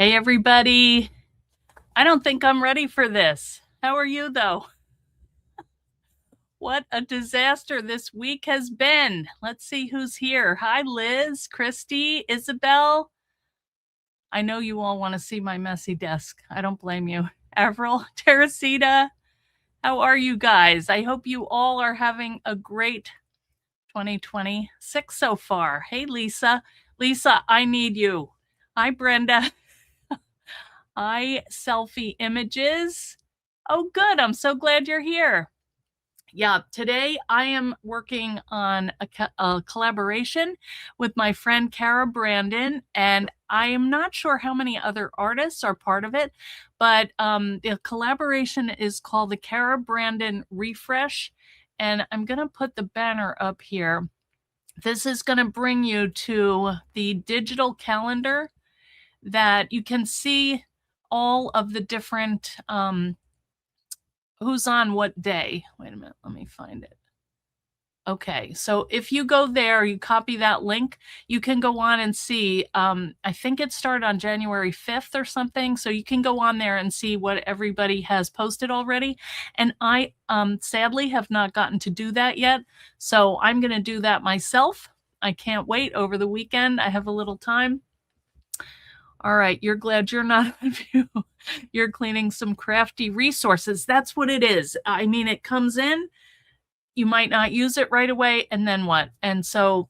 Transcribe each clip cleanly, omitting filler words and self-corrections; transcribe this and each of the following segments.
Hey, everybody. I don't think I'm ready for this. How are you, though? What a disaster this week has been. Let's see who's here. Hi, Liz, Christy, Isabel. I know you all want to see my messy desk. I don't blame you. Avril, Teresita, how are you guys? I hope you all are having a great 2026 so far. Hey, Lisa. Lisa, I need you. Hi, Brenda. Hi, selfie images. Oh, good. I'm so glad you're here. Yeah, today I am working on a collaboration with my friend Cara Brandon, and I am not sure how many other artists are part of it, but the collaboration is called the Cara Brandon Refresh, and I'm going to put the banner up here. This is going to bring you to the digital calendar that you can see all of the different who's on what day. Wait a minute, let me find it. Okay, so if you go there, you copy that link, you can go on and see, I think it started on January 5th or something, so you can go on there and see what everybody has posted already. And I sadly have not gotten to do that yet, so I'm going to do that myself. I can't wait over the weekend. I have a little time. All right, you're glad you're not on view. You're cleaning some crafty resources. That's what it is. I mean, it comes in, you might not use it right away, and then what? And so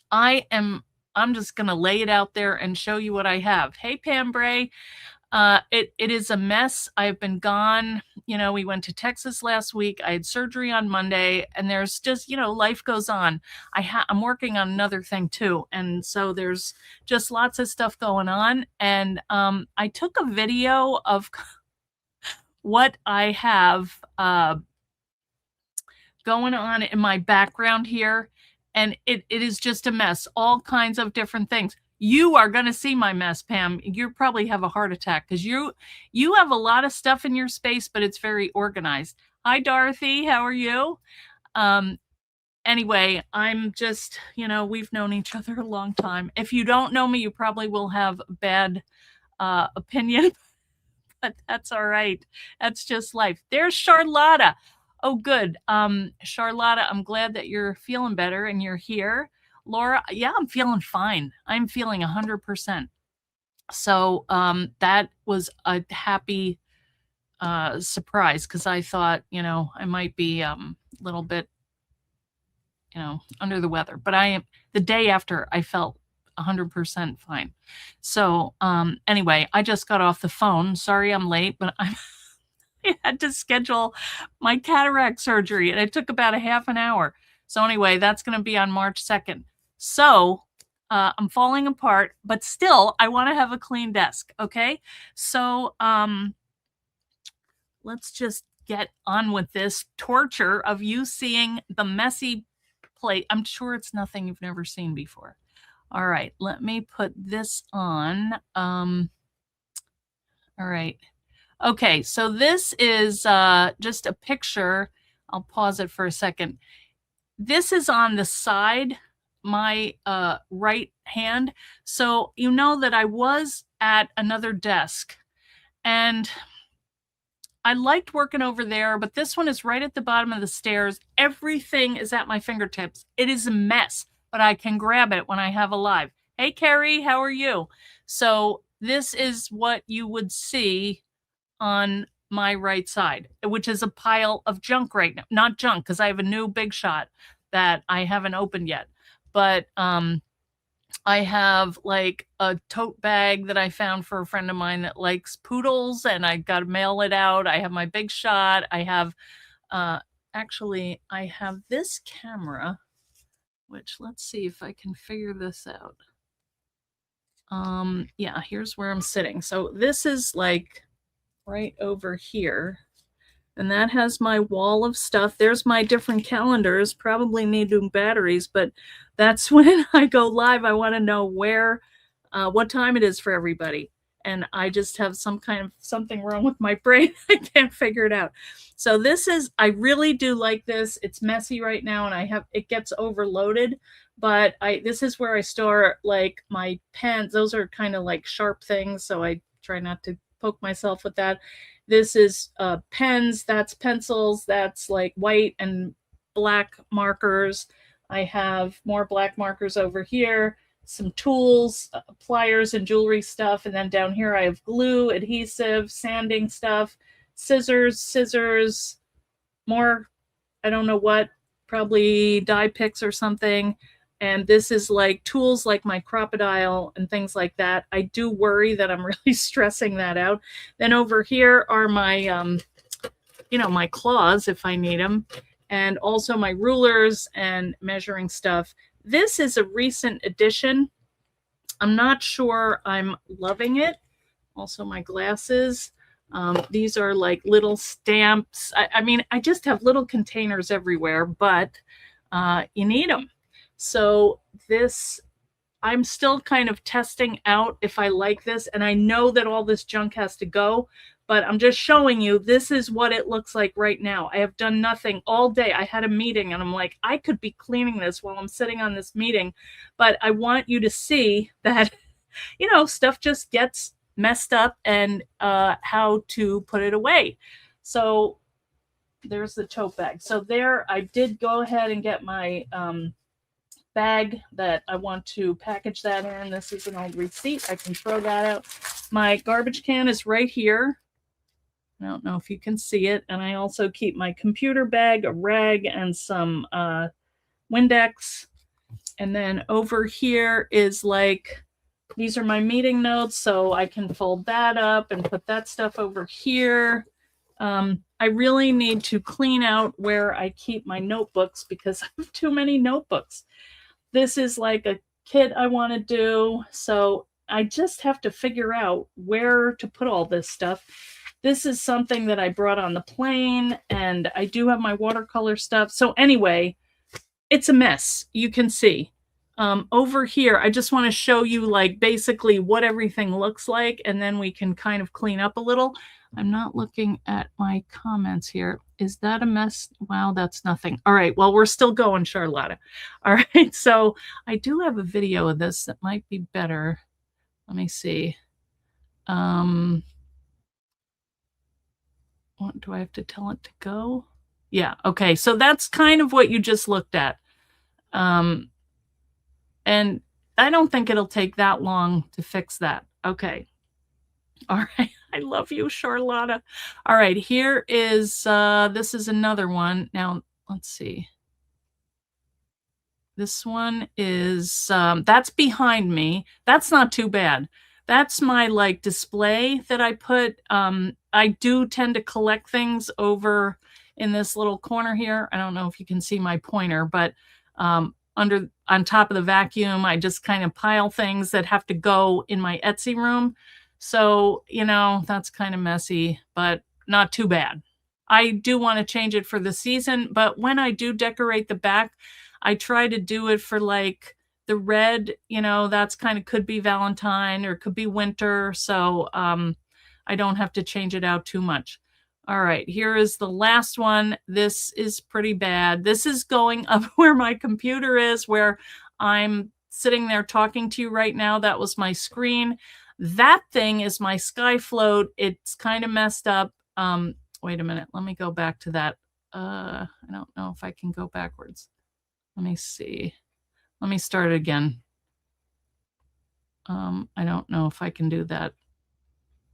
I'm just going to lay it out there and show you what I have. Hey, Pam Bray. It is a mess. I've been gone. You know, we went to Texas last week. I had surgery on Monday, and there's just, you know, life goes on. I'm working on another thing too. And so there's just lots of stuff going on. And I took a video of what I have going on in my background here. And it is just a mess, all kinds of different things. You are going to see my mess, Pam. You probably have a heart attack because you have a lot of stuff in your space, but it's very organized. Hi, Dorothy. How are you? Anyway, I'm just, you know, we've known each other a long time. If you don't know me, you probably will have a bad opinion, but that's all right. That's just life. There's Charlotta. Oh, good. Charlotta, I'm glad that you're feeling better and you're here. Laura, yeah, I'm feeling fine. I'm feeling 100%. So that was a happy surprise because I thought, you know, I might be a little bit, you know, under the weather. But I am the day after I felt 100% fine. So anyway, I just got off the phone. Sorry I'm late, but I had to schedule my cataract surgery and it took about a half an hour. So anyway, that's going to be on March 2nd. So I'm falling apart, but still I want to have a clean desk. Okay. So let's just get on with this torture of you seeing the messy plate. I'm sure it's nothing you've never seen before. All right, let me put this on. All right. Okay, so this is just a picture. I'll pause it for a second. This is on the side, my right hand. So you know that I was at another desk and I liked working over there, but this one is right at the bottom of the stairs. Everything is at my fingertips. It is a mess, but I can grab it when I have a live. Hey, Carrie, how are you? So this is what you would see on my right side, which is a pile of junk right now. Not junk, because I have a new big shot that I haven't opened yet. But I have like a tote bag that I found for a friend of mine that likes poodles, and I got to mail it out. I have my big shot. I have, actually, I have this camera, which let's see if I can figure this out. Yeah, here's where I'm sitting. So this is like right over here. And that has my wall of stuff. There's my different calendars, probably need new batteries, but that's when I go live. I want to know where, what time it is for everybody. and I just have something wrong with my brain. I can't figure it out. So this is, I really do like this. It's messy right now and it gets overloaded, but this is where I store like my pens. Those are kind of like sharp things, so I try not to poke myself with that. This is pens, that's pencils, that's like white and black markers. I have more black markers over here, some tools, pliers and jewelry stuff. And then down here I have glue, adhesive, sanding stuff, scissors, more, I don't know what, probably die picks or something. And this is like tools like my crocodile and things like that. I do worry that I'm really stressing that out. Then over here are my, my claws if I need them, and also my rulers and measuring stuff. This is a recent addition. I'm not sure I'm loving it. Also my glasses. These are like little stamps. I mean, I just have little containers everywhere, but you need them. So this, I'm still kind of testing out if I like this, and I know that all this junk has to go, but I'm just showing you, this is what it looks like right now. I have done nothing all day. I had a meeting and I'm like, I could be cleaning this while I'm sitting on this meeting, but I want you to see that, stuff just gets messed up and how to put it away. So there's the tote bag. So there, I did go ahead and get my bag that I want to package that in. This is an old receipt. I can throw that out. My garbage can is right here. I don't know if you can see it. And I also keep my computer bag, a rag, and some Windex. And then over here is like, these are my meeting notes, so I can fold that up and put that stuff over here. I really need to clean out where I keep my notebooks because I have too many notebooks. This is like a kit I want to do, so I just have to figure out where to put all this stuff. This is something that I brought on the plane, and I do have my watercolor stuff. So anyway, it's a mess, you can see. Over here, I just want to show you like basically what everything looks like, and then we can kind of clean up a little. I'm not looking at my comments here. Is that a mess? Wow, that's nothing. All right, well, we're still going, Charlotta. All right, so I do have a video of this that might be better. Let me see. What do I have to tell it to go? Yeah, okay, so that's kind of what you just looked at. And I don't think it'll take that long to fix that. Okay. All right. I love you, Charlotta. All right. Here is, this is another one. Now, let's see. This one is, that's behind me. That's not too bad. That's my like display that I put. I do tend to collect things over in this little corner here. I don't know if you can see my pointer, but on top of the vacuum, I just kind of pile things that have to go in my Etsy room. So, that's kind of messy, but not too bad. I do want to change it for the season, but when I do decorate the back, I try to do it for like the red, that's kind of could be Valentine or could be winter. So I don't have to change it out too much. All right, here is the last one. This is pretty bad. This is going up where my computer is, where I'm sitting there talking to you right now. That was my screen. That thing is my sky float. It's kind of messed up. Wait a minute. Let me go back to that. I don't know if I can go backwards. Let me see. Let me start again. I don't know if I can do that.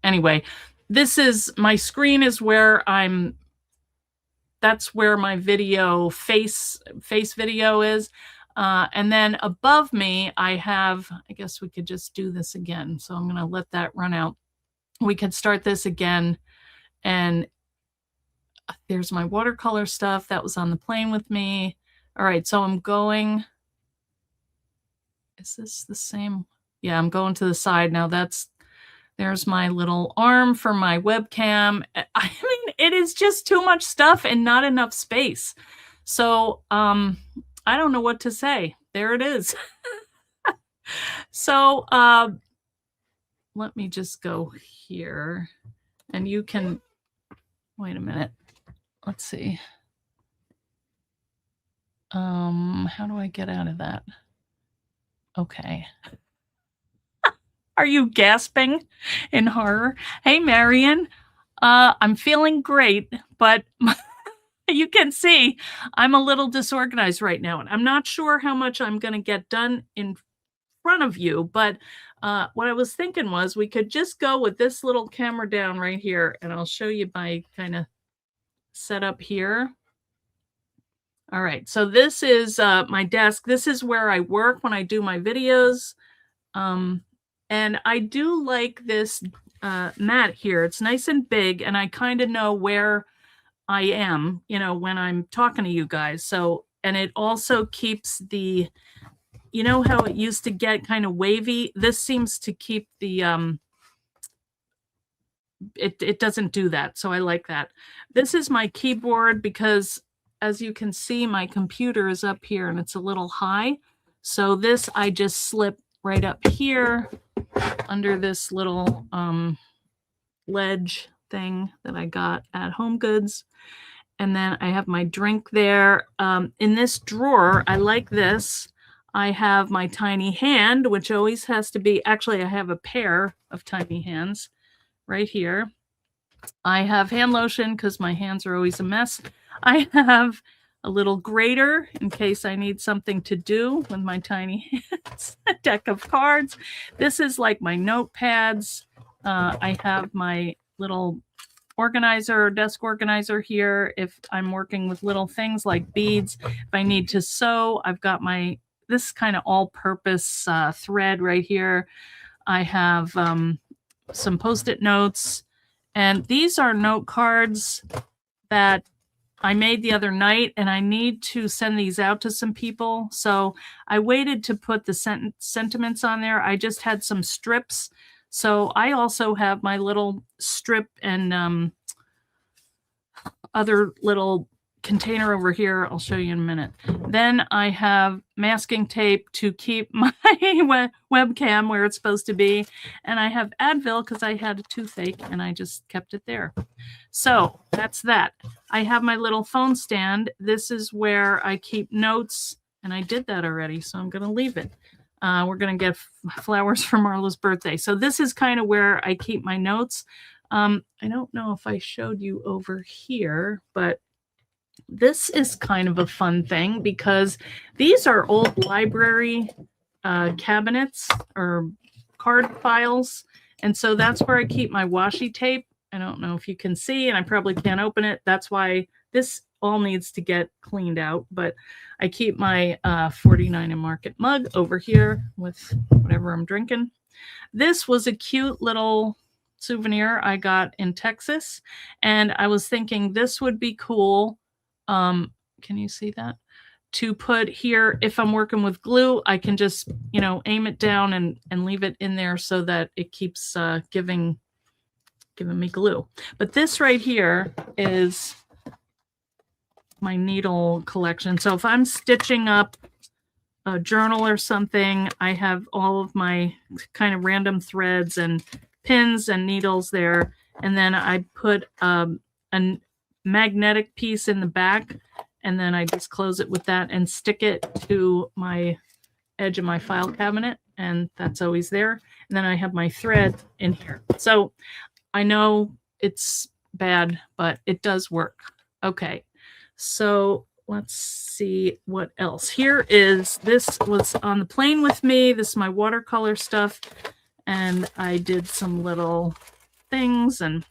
Anyway, this is, my screen is where that's where my video, face video is. And then above me, I have, I guess we could just do this again. So I'm going to let that run out. We could start this again. And there's my watercolor stuff that was on the plane with me. All right, so I'm going, is this the same? Yeah, I'm going to the side now. There's my little arm for my webcam. I mean, it is just too much stuff and not enough space. So I don't know what to say. There it is. So let me just go here and you can, wait a minute. Let's see. How do I get out of that? Okay. Are you gasping in horror? Hey, Marion. I'm feeling great, but you can see I'm a little disorganized right now. And I'm not sure how much I'm going to get done in front of you, but what I was thinking was we could just go with this little camera down right here, and I'll show you my kind of setup here. All right, so this is my desk. This is where I work when I do my videos. And I do like this mat here. It's nice and big, and I kind of know where I am, you know, when I'm talking to you guys. So, and it also keeps the, you know how it used to get kind of wavy? This seems to keep the, it doesn't do that. So I like that. This is my keyboard because as you can see, my computer is up here and it's a little high. So this, I just slip right up here under this little ledge thing that I got at Home Goods. And then I have my drink there. In this drawer, I like this. I have my tiny hand, which always has to be, actually, I have a pair of tiny hands right here. I have hand lotion because my hands are always a mess. I have a little grater in case I need something to do with my tiny hands. A deck of cards. This is like my notepads. I have my little organizer, desk organizer here. If I'm working with little things like beads, if I need to sew, I've got my, this kind of all-purpose thread right here. I have some Post-it notes. And these are note cards that I made the other night, and I need to send these out to some people. So I waited to put the sentiments on there. I just had some strips. So I also have my little strip and other little container over here. I'll show you in a minute. Then I have masking tape to keep my webcam where it's supposed to be. And I have Advil because I had a toothache and I just kept it there. So that's that. I have my little phone stand. This is where I keep notes, and I did that already, so I'm going to leave it. We're going to get flowers for Marla's birthday. So this is kind of where I keep my notes. I don't know if I showed you over here, but this is kind of a fun thing because these are old library cabinets or card files. And so that's where I keep my washi tape. I don't know if you can see, and I probably can't open it. That's why this all needs to get cleaned out. But I keep my 49 and Market mug over here with whatever I'm drinking. This was a cute little souvenir I got in Texas. And I was thinking this would be cool. Can you see that? To put here, if I'm working with glue, I can just, you know, aim it down and leave it in there so that it keeps giving me glue. But this right here is my needle collection. So if I'm stitching up a journal or something, I have all of my kind of random threads and pins and needles there. And then I put a magnetic piece in the back, and then I just close it with that and stick it to my edge of my file cabinet, and that's always there. And then I have my thread in here. So I know it's bad, but it does work. Okay, so let's see what else. Here is, this was on the plane with me. This is my watercolor stuff, and I did some little things, and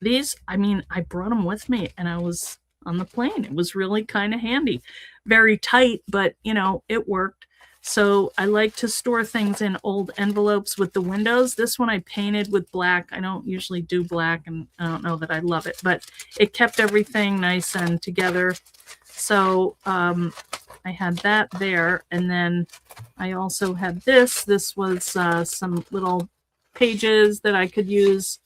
these, I mean, I brought them with me and I was on the plane. It was really kind of handy. Very tight, but you know, it worked. So I like to store things in old envelopes with the windows. This one I painted with black. I don't usually do black, and I don't know that I love it, but it kept everything nice and together. So I had that there. And then I also had this. This was some little pages that I could use.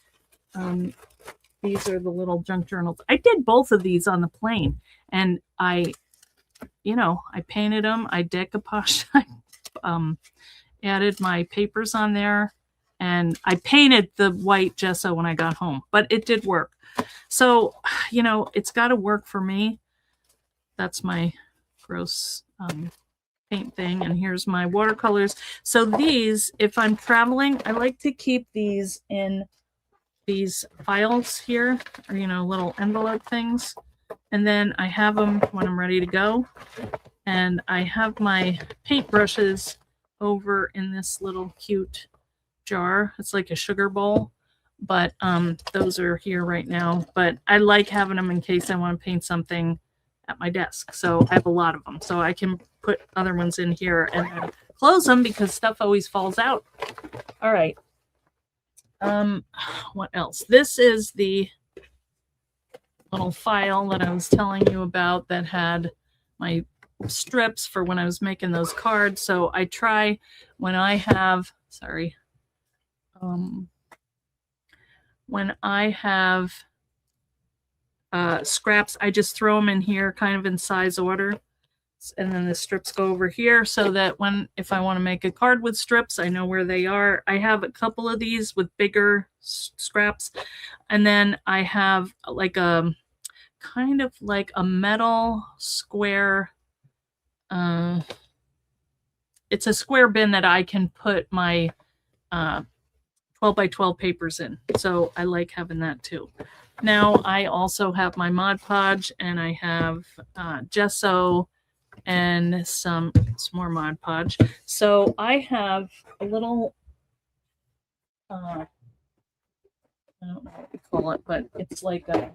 These are the little junk journals. I did both of these on the plane, and I painted them. I decoupaged. I added my papers on there, And I painted the white gesso when I got home, but it did work. So, you know, it's got to work for me. That's my gross paint thing. And here's my watercolors. So these, if I'm traveling, I like to keep these in these files here, or, you know, little envelope things. And then I have them when I'm ready to go. And I have my paintbrushes over in this little cute jar. It's like a sugar bowl, but those are here right now. But I like having them in case I want to paint something at my desk. So I have a lot of them. So I can put other ones in here and then close them because stuff always falls out. All right. What else? This is the little file that I was telling you about that had my strips for when I was making those cards. So I try when I have, sorry, when I have scraps, I just throw them in here kind of in size order. And then the strips go over here so that if I want to make a card with strips, I know where they are. I have a couple of these with bigger scraps. And then I have like a kind of like a metal square. It's a square bin that I can put my 12 by 12 papers in. So I like having that too. Now I also have my Mod Podge, and I have gesso and some more Mod Podge. So I have a little, I don't know what we call it, but it's like a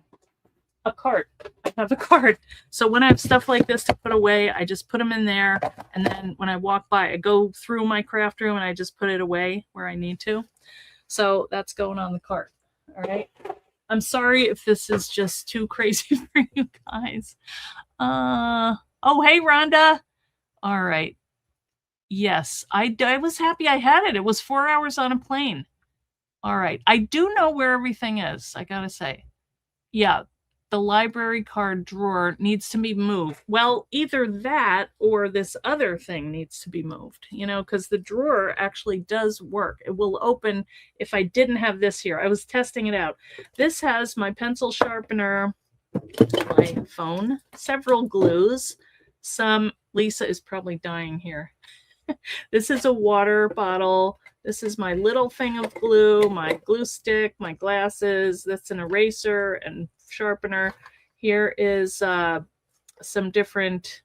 cart. I have a cart. So when I have stuff like this to put away, I just put them in there. And then when I walk by, I go through my craft room and I just put it away where I need to. So that's going on the cart. All right. I'm sorry if this is just too crazy for you guys. Oh, hey, Rhonda. All right. Yes, I was happy I had it. It was 4 hours on a plane. All right. I do know where everything is, I gotta say. Yeah, the library card drawer needs to be moved. Well, either that or this other thing needs to be moved, you know, because the drawer actually does work. It will open if I didn't have this here. I was testing it out. This has my pencil sharpener, my phone, several glues, some, Lisa is probably dying here. This is a water bottle. This is my little thing of glue, my glue stick, my glasses. That's an eraser and sharpener. Here is some different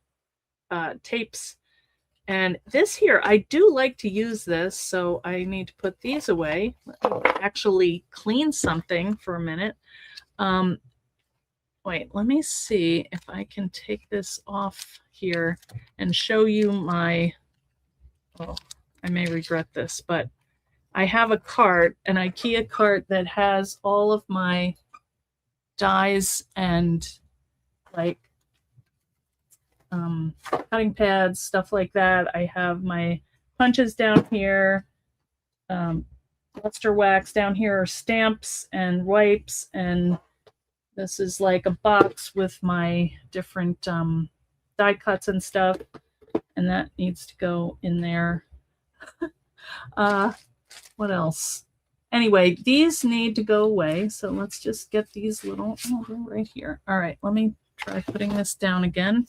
tapes. And this here, I do like to use this, so I need to put these away. Actually clean something for a minute. Wait, let me see if I can take this off here and show you my, oh, I may regret this, but I have a cart, an IKEA cart that has all of my dies and like cutting pads, stuff like that. I have my punches down here, luster wax down here, are stamps and wipes, and this is like a box with my different die cuts and stuff, and that needs to go in there. What else? Anyway, these need to go away, so let's just get these little, oh, right here. All right, let me try putting this down again.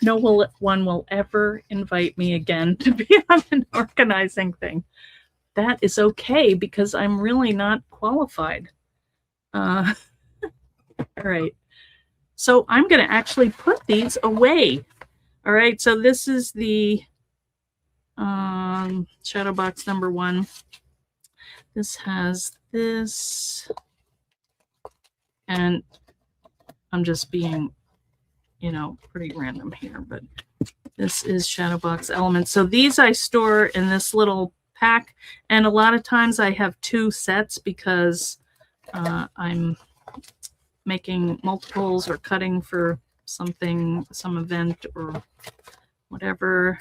No one will ever invite me again to be on an organizing thing. That is okay, because I'm really not qualified. All right, so I'm going to actually put these away. All right, so this is the shadow box number 1. This has this, and I'm just being, you know, pretty random here, but this is shadow box elements. So these I store in this little pack, and a lot of times I have 2 sets because I'm making multiples or cutting for something, some event or whatever.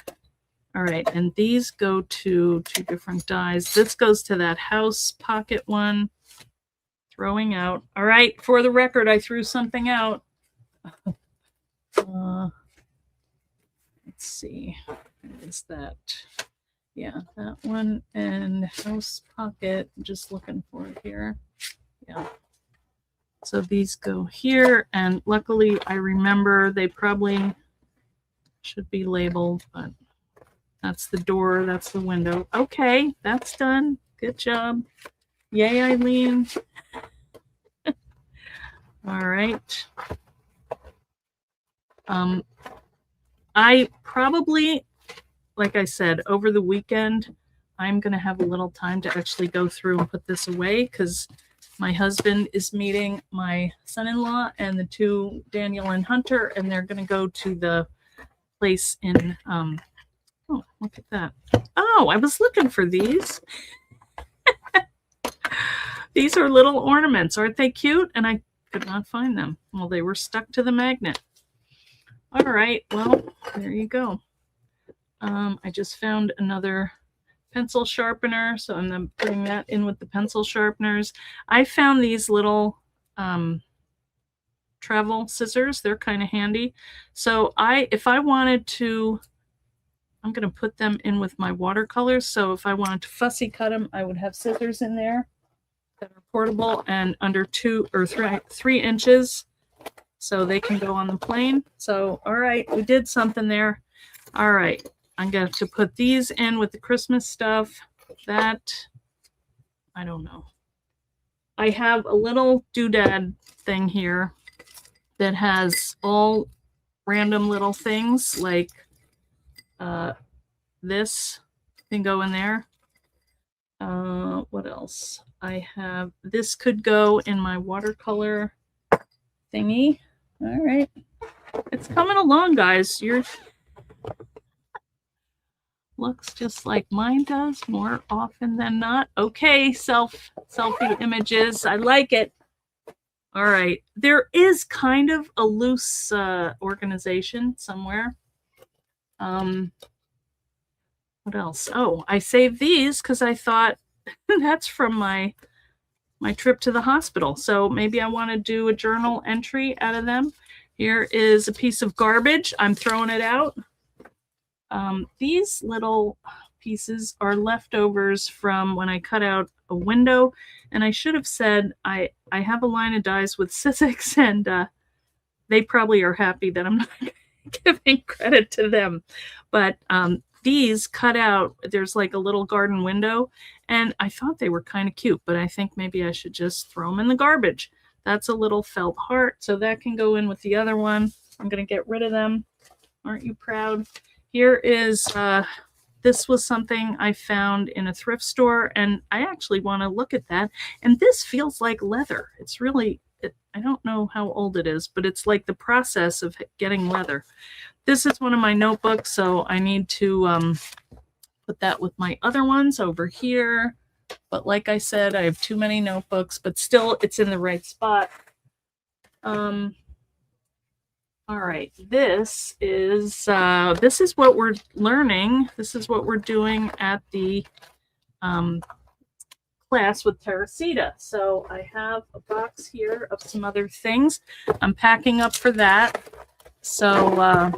All right, and these go to 2 different dies. This goes to that house pocket one. Throwing out. All right, for the record, I threw something out. Let's see. What is that? Yeah, that one and house pocket. Just looking for it here. Yeah. So these go here, and luckily I remember they probably should be labeled, but that's the door, that's the window. Okay, that's done. Good job. Yay, Eileen. All right. I probably, like I said, over the weekend, I'm going to have a little time to actually go through and put this away because my husband is meeting my son-in-law and the two, Daniel and Hunter, and they're going to go to the place in, oh, look at that. Oh, I was looking for these. These are little ornaments. Aren't they cute? And I could not find them. Well, they were stuck to the magnet. All right. Well, there you go. I just found another pencil sharpener, so I'm going to bring that in with the pencil sharpeners. I found these little travel scissors. They're kind of handy. So if I wanted to, I'm going to put them in with my watercolors. So if I wanted to fussy cut them, I would have scissors in there that are portable and under 2 or 3 inches, so they can go on the plane. So, all right, we did something there. All right, I'm going to put these in with the Christmas stuff. That, I don't know. I have a little doodad thing here that has all random little things like this can go in there. What else? I have, this could go in my watercolor thingy. All right. It's coming along, guys. Looks just like mine does more often than not. Okay, selfie images. I like it. All right. There is kind of a loose organization somewhere. What else? Oh, I saved these because I thought that's from my trip to the hospital. So maybe I want to do a journal entry out of them. Here is a piece of garbage. I'm throwing it out. These little pieces are leftovers from when I cut out a window. And I should have said I have a line of dies with Sizzix, and they probably are happy that I'm not giving credit to them. But these cut out, there's like a little garden window, and I thought they were kind of cute, but I think maybe I should just throw them in the garbage. That's a little felt heart, so that can go in with the other one. I'm going to get rid of them. Aren't you proud? Here is, this was something I found in a thrift store, and I actually want to look at that. And this feels like leather. It's really, I don't know how old it is, but it's like the process of getting leather. This is one of my notebooks, so I need to put that with my other ones over here. But like I said, I have too many notebooks, but still it's in the right spot. All right, this is what we're learning. This is what we're doing at the class with Teresita. So I have a box here of some other things. I'm packing up for that. So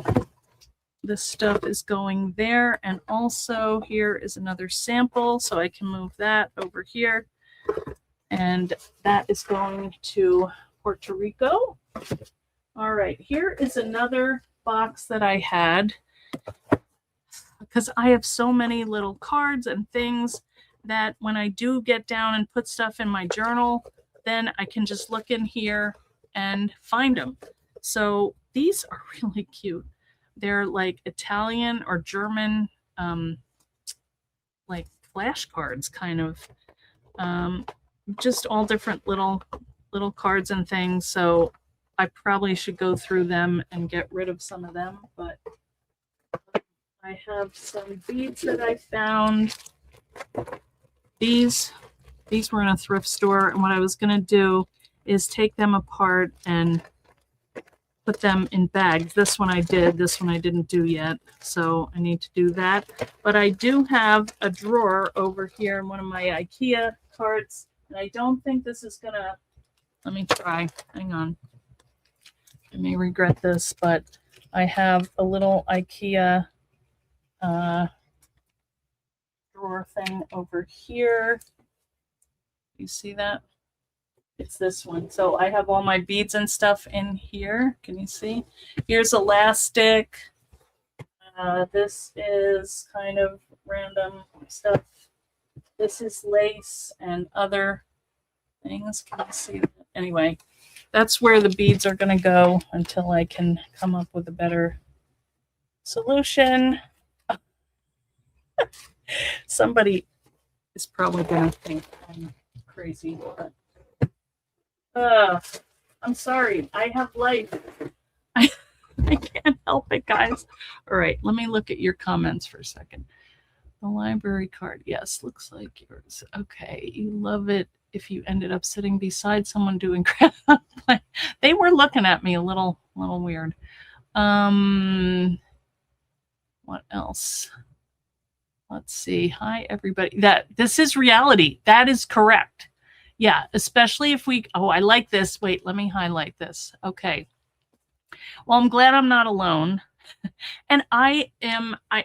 this stuff is going there, and also here is another sample, so I can move that over here, and that is going to Puerto Rico. All right, here is another box that I had because I have so many little cards and things that when I do get down and put stuff in my journal, then I can just look in here and find them. So these are really cute. They're like Italian or German, like flashcards, kind of. Just all different little cards and things. So I probably should go through them and get rid of some of them. But I have some beads that I found. These were in a thrift store, and what I was going to do is take them apart and put them in bags. This one I did, this one I didn't do yet, so I need to do that. But I do have a drawer over here in one of my IKEA carts, and I don't think this is gonna, let me try, hang on. I may regret this, but I have a little IKEA drawer thing over here. You see that? It's this one. So I have all my beads and stuff in here. Can you see? Here's elastic. This is kind of random stuff. This is lace and other things. Can you see that? Anyway, that's where the beads are going to go until I can come up with a better solution. Somebody is probably going to think I'm crazy, but I'm sorry. I have life. I can't help it, guys. All right, let me look at your comments for a second. The library card. Yes, looks like yours. Okay, you love it if you ended up sitting beside someone doing crap. They were looking at me a little weird. What else? Let's see. Hi, everybody. This is reality. That is correct. Yeah, especially if we, oh, I like this. Wait, let me highlight this. Okay. Well, I'm glad I'm not alone. And I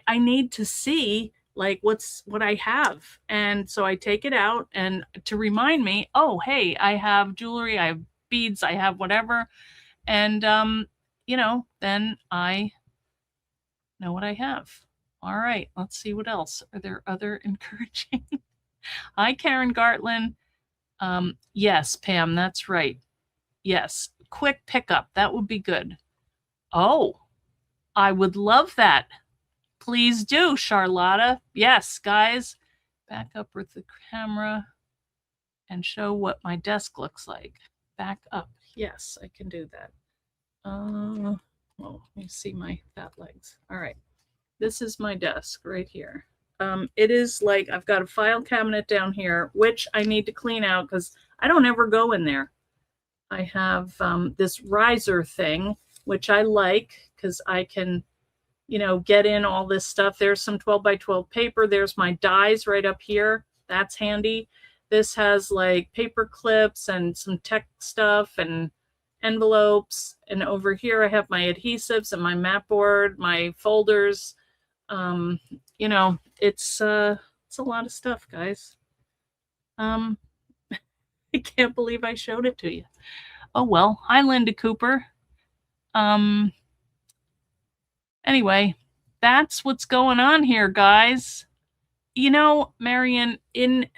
need to see like what I have. And so I take it out and to remind me, oh, hey, I have jewelry, I have beads, I have whatever. And, you know, then I know what I have. All right, let's see what else. Are there other encouraging? Hi, Karen Gartland. Yes, Pam, that's right. Yes, quick pickup. That would be good. Oh, I would love that. Please do, Charlotta. Yes, guys. Back up with the camera and show what my desk looks like. Back up. Yes, I can do that. Well, let me see my fat legs. All right. This is my desk right here. It is like I've got a file cabinet down here, which I need to clean out because I don't ever go in there. I have this riser thing, which I like because I can, you know, get in all this stuff. There's some 12 by 12 paper. There's my dies right up here. That's handy. This has like paper clips and some tech stuff and envelopes. And over here I have my adhesives and my map board, my folders. You know, it's a lot of stuff, guys. I can't believe I showed it to you. Oh well. Hi, Linda Cooper. Anyway, that's what's going on here, guys. You know, Marion, in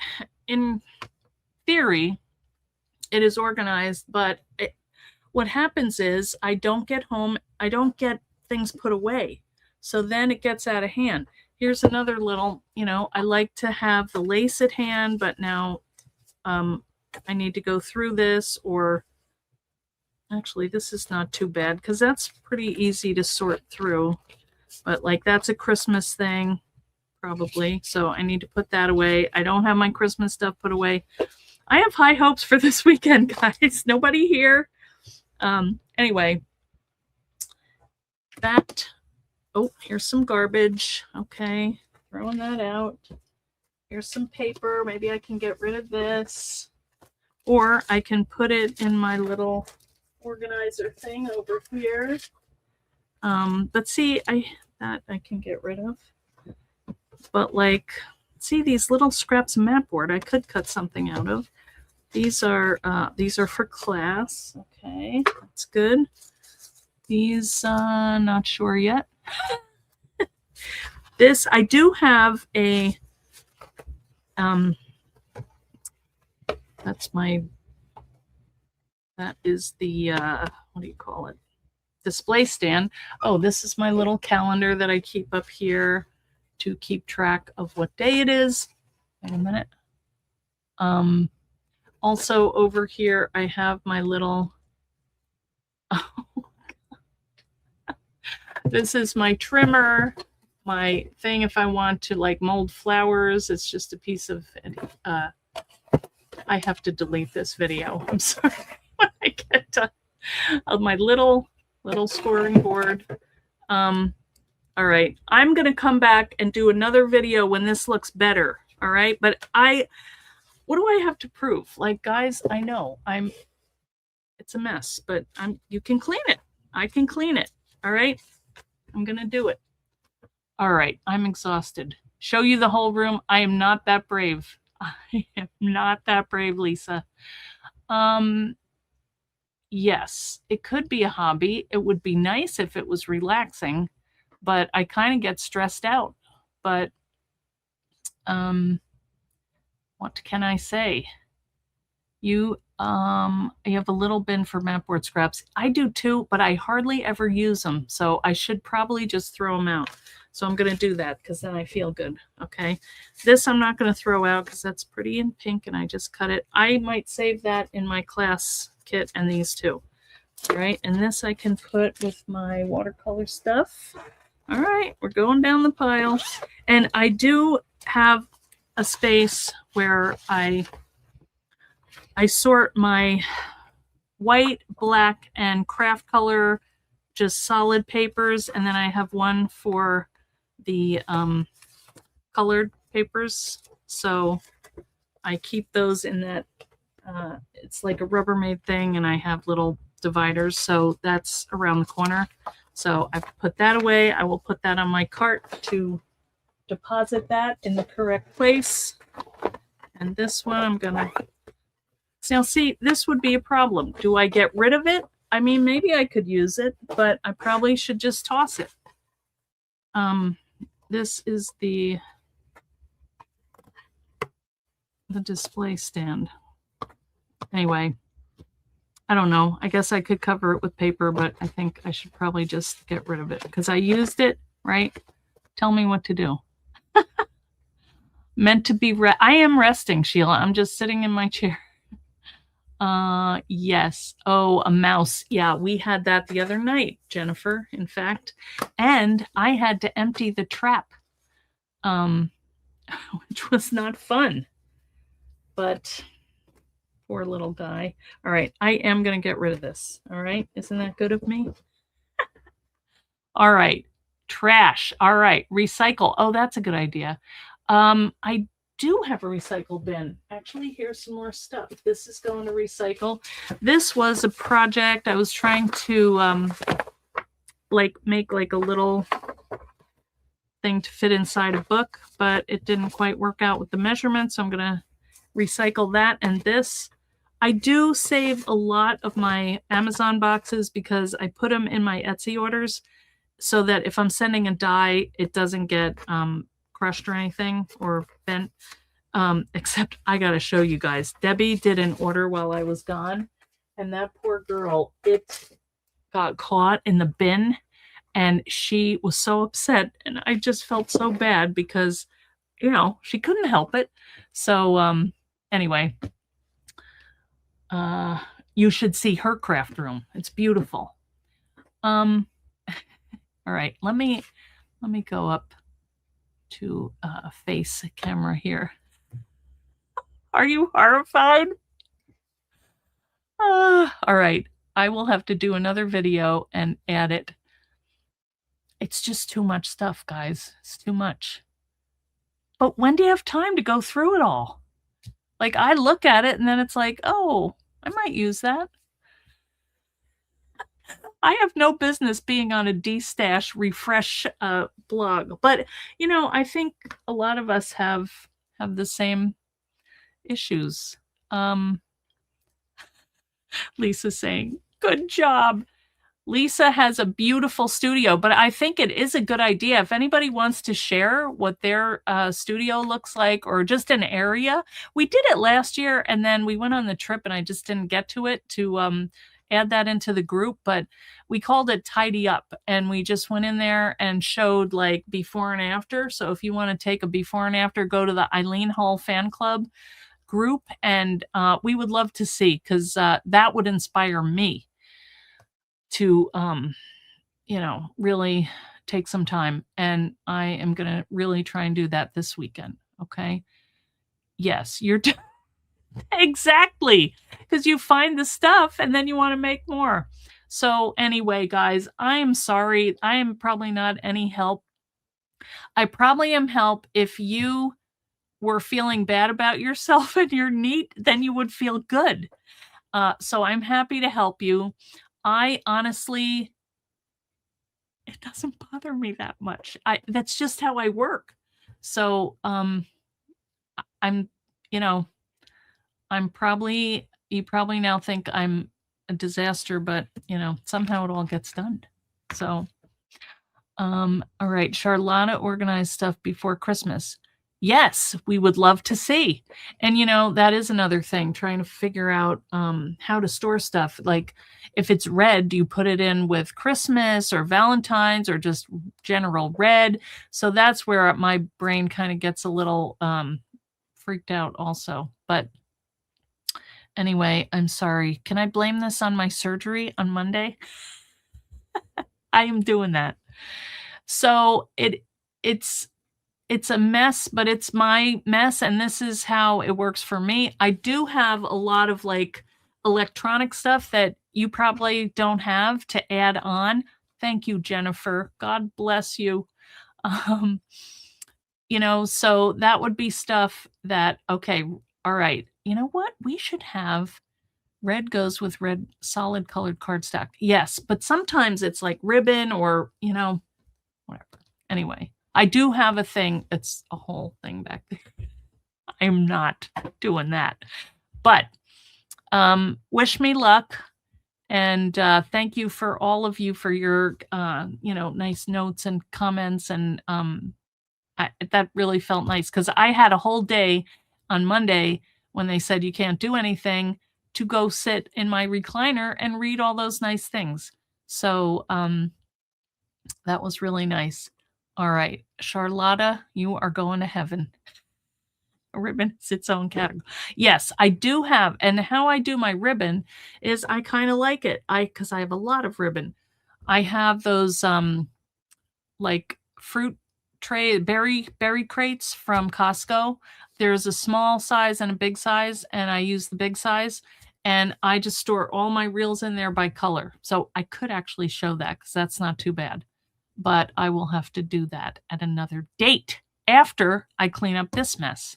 theory, it is organized, but what happens is I don't get home, I don't get things put away. So then it gets out of hand. Here's another little, you know, I like to have the lace at hand, but now I need to go through this, or actually this is not too bad because that's pretty easy to sort through. But like that's a Christmas thing, probably. So I need to put that away. I don't have my Christmas stuff put away. I have high hopes for this weekend, guys. Nobody here. Anyway, that, oh, here's some garbage. Okay, throwing that out. Here's some paper. Maybe I can get rid of this. Or I can put it in my little organizer thing over here. But see, that I can get rid of. But like, see these little scraps of mat board I could cut something out of. These are for class. Okay, that's good. These not sure yet. This I do have a that is the what do you call it? Display stand. Oh, this is my little calendar that I keep up here to keep track of what day it is. Wait a minute. Also over here I have my little this is my trimmer, my thing if I want to like mold flowers. It's just a piece of I have to delete this video. I'm sorry. When I get done of my little scoring board. All right, I'm gonna come back and do another video when this looks better. All right, but what do I have to prove? Like, guys, I know it's a mess, but you can clean it. I can clean it. All right, I'm gonna do it. All right, I'm exhausted. Show you the whole room. I am not that brave. I am not that brave, Lisa. Yes, it could be a hobby. It would be nice if it was relaxing, but I kind of get stressed out. But what can I say? You have a little bin for mapboard scraps. I do too, but I hardly ever use them, so I should probably just throw them out. So I'm going to do that because then I feel good. Okay, this I'm not going to throw out because that's pretty in pink and I just cut it. I might save that in my class kit, and these too. All right, and this I can put with my watercolor stuff. All right, we're going down the pile. And I do have a space where I sort my white, black, and craft color, just solid papers, and then I have one for the colored papers. So I keep those in that, it's like a Rubbermaid thing, and I have little dividers, so that's around the corner. So I've put that away. I will put that on my cart to deposit that in the correct place. And this one I'm gonna, now see, this would be a problem. Do I get rid of it? I mean, maybe I could use it, but I probably should just toss it. This is the display stand. Anyway, I don't know. I guess I could cover it with paper, but I think I should probably just get rid of it because I used it, right? Tell me what to do. Meant to be I am resting, Sheila. I'm just sitting in my chair. Yes. Oh, a mouse. Yeah, we had that the other night, Jennifer, in fact. And I had to empty the trap, which was not fun. But poor little guy. All right, I am going to get rid of this. All right, isn't that good of me? All right, trash. All right, recycle. Oh, that's a good idea. I do have a recycle bin. Actually, here's some more stuff. This is going to recycle. This was a project I was trying to make like a little thing to fit inside a book, but it didn't quite work out with the measurements, so I'm going to recycle that. And this, I do save a lot of my Amazon boxes because I put them in my Etsy orders so that if I'm sending a die, it doesn't get crushed or anything or bent. Except I got to show you guys. Debbie did an order while I was gone, and that poor girl, it got caught in the bin, and she was so upset, and I just felt so bad because, you know, she couldn't help it. So anyway, you should see her craft room. It's beautiful. All right, let me go up to face camera here. Are you horrified? All right, I will have to do another video and add it. It's just too much stuff, guys. It's too much. But when do you have time to go through it all? Like, I look at it and then it's like, oh, I might use that. I have no business being on a D-Stash refresh blog, but you know, I think a lot of us have the same issues. Lisa saying, good job. Lisa has a beautiful studio, but I think it is a good idea. If anybody wants to share what their studio looks like or just an area, we did it last year and then we went on the trip and I just didn't get to it to add that into the group, but we called it Tidy Up and we just went in there and showed like before and after. So if you want to take a before and after, go to the Eileen Hall fan club group and we would love to see because that would inspire me to you know, really take some time, and I am going to really try and do that this weekend. Okay. Yes, you're exactly, because you find the stuff and then you want to make more. So anyway, guys, I am sorry. I am probably not any help. I probably am help if you were feeling bad about yourself and you're neat, then you would feel good. So I'm happy to help you. I honestly, it doesn't bother me that much. That's just how I work. So, I'm, you know, you probably now think I'm a disaster, but somehow it all gets done. So, all right, Charlotta organized stuff before Christmas. Yes, we would love to see. And that is another thing, trying to figure out how to store stuff. Like if it's red, do you put it in with Christmas or Valentine's or just general red? So that's where my brain kind of gets a little freaked out also. But anyway, I'm sorry. Can I blame this on my surgery on Monday? I am doing that. So it's it's a mess, but it's my mess, and this is how it works for me. I do have a lot of like electronic stuff that you probably don't have to add on. Thank you, Jennifer. God bless you. Um, so that would be stuff that, okay, all right. You know what? We should have red goes with red solid colored cardstock. Yes, but sometimes it's like ribbon or, whatever. Anyway, I do have a thing. It's a whole thing back there. I'm not doing that. But wish me luck. And thank you for all of you for your, nice notes and comments. And that really felt nice because I had a whole day on Monday when they said you can't do anything to go sit in my recliner and read all those nice things. So that was really nice. All right, Charlotta, you are going to heaven. A ribbon is its own category. Yes, I do have, and how I do my ribbon is I kind of like it. Because I have a lot of ribbon. I have those like fruit berry crates from Costco. There's a small size and a big size, and I use the big size. And I just store all my reels in there by color. So I could actually show that because that's not too bad. But I will have to do that at another date after I clean up this mess.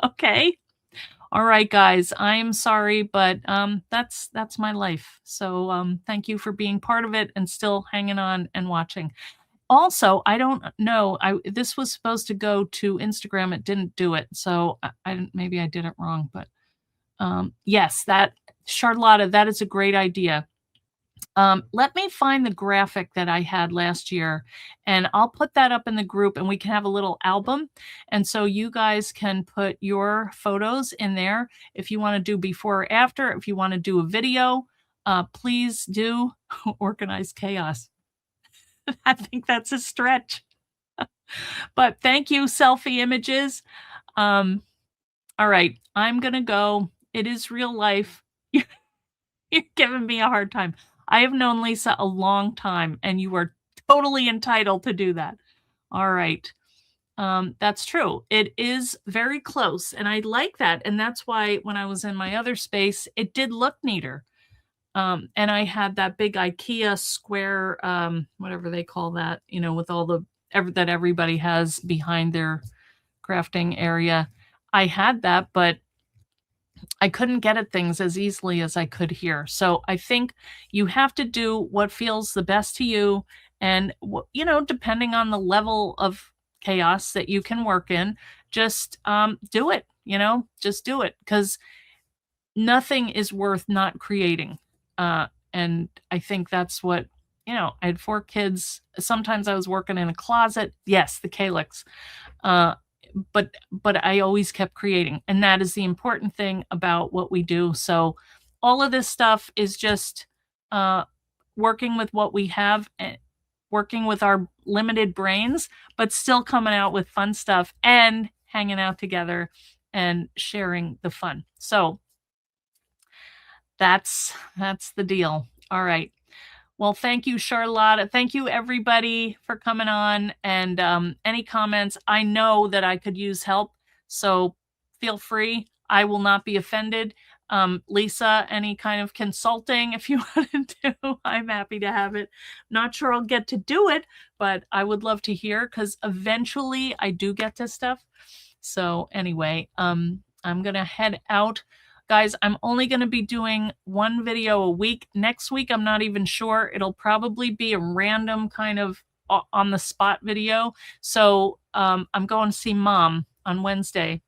Okay. All right, guys. I'm sorry, but that's my life. So thank you for being part of it and still hanging on and watching. Also, I don't know. This was supposed to go to Instagram. It didn't do it, so maybe I did it wrong. But yes, that Charlotta, that is a great idea. Let me find the graphic that I had last year, and I'll put that up in the group, and we can have a little album. And so you guys can put your photos in there if you want to do before or after. If you want to do a video, please do. Organized chaos. I think that's a stretch. But thank you, selfie images. All right, I'm going to go. It is real life. You're giving me a hard time. I have known Lisa a long time, and you are totally entitled to do that. All right. That's true. It is very close, and I like that. And that's why when I was in my other space, it did look neater. And I had that big IKEA square, whatever they call that, with all that everybody has behind their crafting area. I had that, but I couldn't get at things as easily as I could here. So I think you have to do what feels the best to you. And, depending on the level of chaos that you can work in, just do it, just do it because nothing is worth not creating. And I think that's what, I had 4 kids. Sometimes I was working in a closet. Yes, the calyx. But I always kept creating, and that is the important thing about what we do. So all of this stuff is just working with what we have, working with our limited brains, but still coming out with fun stuff and hanging out together and sharing the fun. So that's the deal. All right. Well, thank you, Charlotte. Thank you, everybody, for coming on. And any comments, I know that I could use help, so feel free. I will not be offended. Lisa, any kind of consulting, if you want to do, I'm happy to have it. Not sure I'll get to do it, but I would love to hear because eventually I do get to stuff. So anyway, I'm going to head out. Guys, I'm only going to be doing 1 video a week. Next week, I'm not even sure. It'll probably be a random kind of on the spot video. So I'm going to see mom on Wednesday,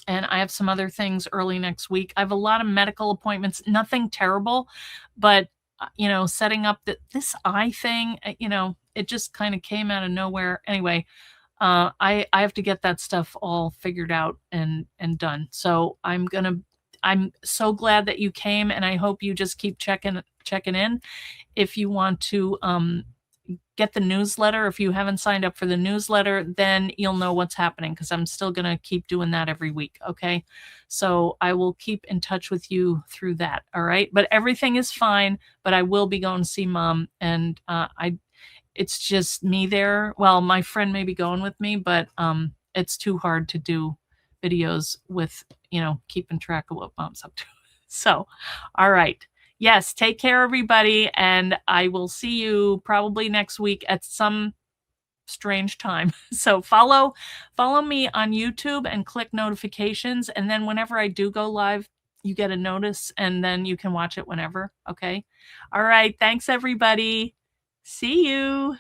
and I have some other things early next week. I have a lot of medical appointments, nothing terrible, but setting up this eye thing, it just kind of came out of nowhere. Anyway, I have to get that stuff all figured out and done. So I'm so glad that you came, and I hope you just keep checking in. If you want to get the newsletter, if you haven't signed up for the newsletter, then you'll know what's happening, because I'm still going to keep doing that every week. Okay. So I will keep in touch with you through that. All right. But everything is fine, but I will be going to see mom, and it's just me there. Well, my friend may be going with me, but it's too hard to do videos with, keeping track of what mom's up to. So, all right. Yes, take care, everybody, and I will see you probably next week at some strange time. So follow me on YouTube and click notifications, and then whenever I do go live, you get a notice, and then you can watch it whenever. Okay. All right. Thanks, everybody. See you.